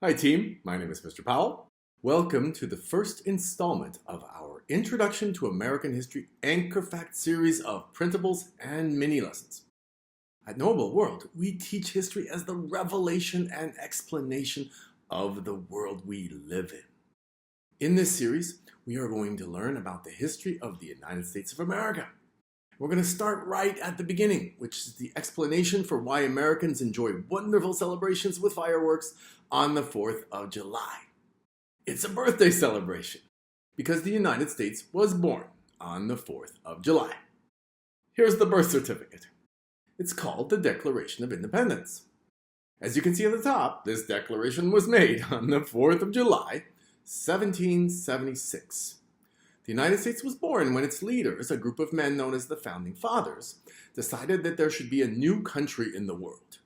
Hi team, my name is Mr. Powell. Welcome to the first installment of our Introduction to American History Anchor Fact series of printables and mini lessons. At Knowable World, we teach history as the revelation and explanation of the world we live in. In this series, we are going to learn about the history of the United States of America. We're going to start right at the beginning, which is the explanation for why Americans enjoy wonderful celebrations with fireworks on the 4th of July. It's a birthday celebration because the United States was born on the 4th of July. Here's the birth certificate. It's called the Declaration of Independence. As you can see at the top, this declaration was made on the 4th of July, 1776. The United States was born when its leaders, a group of men known as the Founding Fathers, decided that there should be a new country in the world.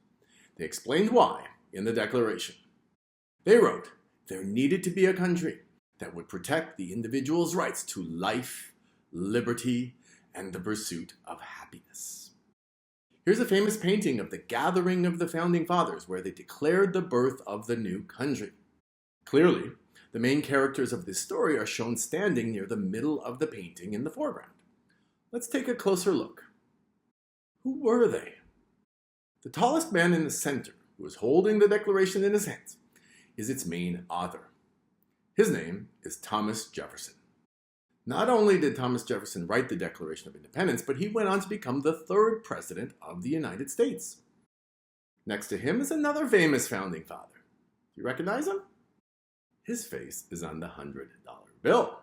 They explained why in the Declaration. They wrote, there needed to be a country that would protect the individual's rights to life, liberty, and the pursuit of happiness. Here's a famous painting of the gathering of the Founding Fathers where they declared the birth of the new country. Clearly, the main characters of this story are shown standing near the middle of the painting in the foreground. Let's take a closer look. Who were they? The tallest man in the center, who was holding the Declaration in his hands, is its main author. His name is Thomas Jefferson. Not only did Thomas Jefferson write the Declaration of Independence, but he went on to become the third president of the United States. Next to him is another famous founding father. Do you recognize him? His face is on the $100 bill.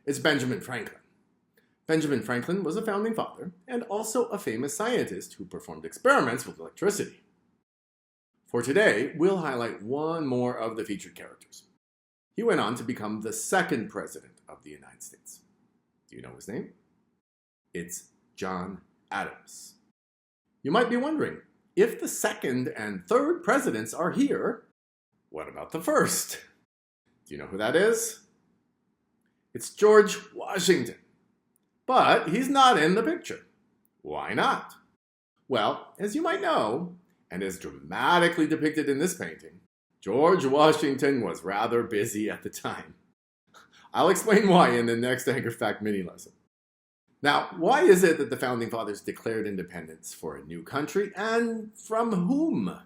It's Benjamin Franklin. Benjamin Franklin was a founding father and also a famous scientist who performed experiments with electricity. For today, we'll highlight one more of the featured characters. He went on to become the second president of the United States. Do you know his name? It's John Adams. You might be wondering, if the second and third presidents are here, what about the first? Do you know who that is? It's George Washington. But he's not in the picture. Why not? Well, as you might know, and as dramatically depicted in this painting, George Washington was rather busy at the time. I'll explain why in the next Anchor Fact mini lesson. Now, why is it that the Founding Fathers declared independence for a new country, and from whom?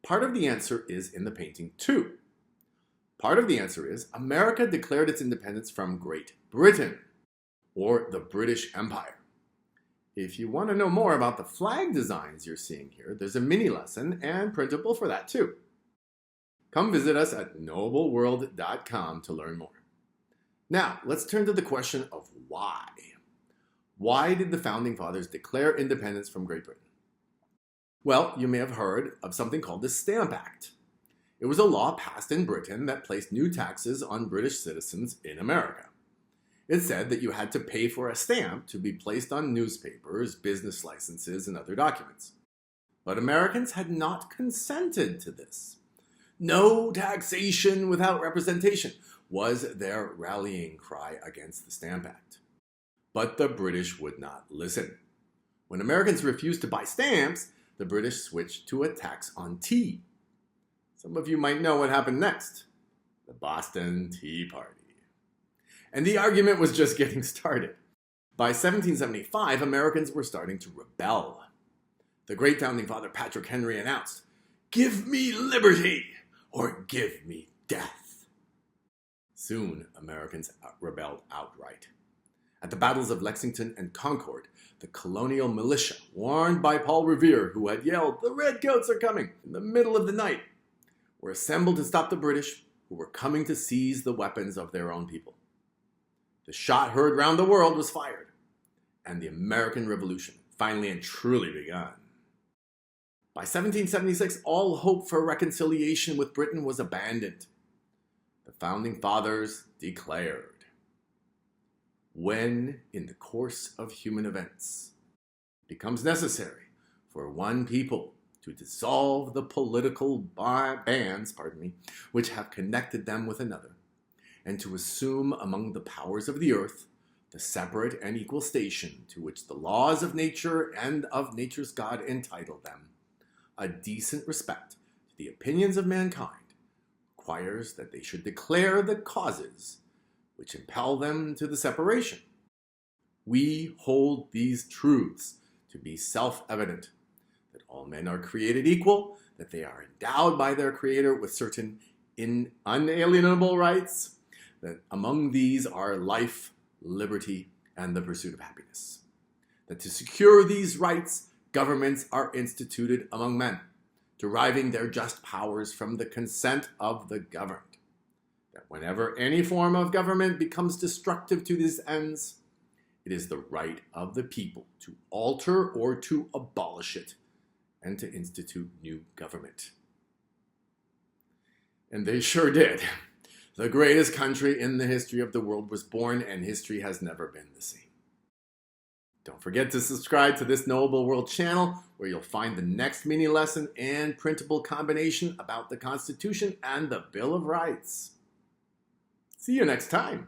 Part of the answer is in the painting too. Part of the answer is America declared its independence from Great Britain, or the British Empire. If you want to know more about the flag designs you're seeing here, there's a mini lesson and printable for that too. Come visit us at knowableworld.com to learn more. Now, let's turn to the question of why. Why did the Founding Fathers declare independence from Great Britain? Well, you may have heard of something called the Stamp Act. It was a law passed in Britain that placed new taxes on British citizens in America. It said that you had to pay for a stamp to be placed on newspapers, business licenses, and other documents. But Americans had not consented to this. No taxation without representation was their rallying cry against the Stamp Act. But the British would not listen. When Americans refused to buy stamps, the British switched to a tax on tea. Some of you might know what happened next. The Boston Tea Party. And the argument was just getting started. By 1775, Americans were starting to rebel. The great founding father Patrick Henry announced, "Give me liberty or give me death." Soon, Americans rebelled outright. At the battles of Lexington and Concord, the colonial militia, warned by Paul Revere, who had yelled, "The Redcoats are coming," in the middle of the night, were assembled to stop the British, who were coming to seize the weapons of their own people. The shot heard round the world was fired, and the American Revolution finally and truly begun. By 1776, all hope for reconciliation with Britain was abandoned. The Founding Fathers declared, when, in the course of human events, it becomes necessary for one people to dissolve the political bands, which have connected them with another, and to assume among the powers of the earth the separate and equal station to which the laws of nature and of nature's God entitle them, a decent respect to the opinions of mankind requires that they should declare the causes which impel them to the separation. We hold these truths to be self-evident, that all men are created equal, that they are endowed by their Creator with certain unalienable rights, that among these are life, liberty, and the pursuit of happiness. That to secure these rights, governments are instituted among men, deriving their just powers from the consent of the governed. That whenever any form of government becomes destructive to these ends, it is the right of the people to alter or to abolish it and to institute new government. And they sure did. The greatest country in the history of the world was born, and history has never been the same. Don't forget to subscribe to this Knowable World channel, where you'll find the next mini lesson and printable combination about the Constitution and the Bill of Rights. See you next time.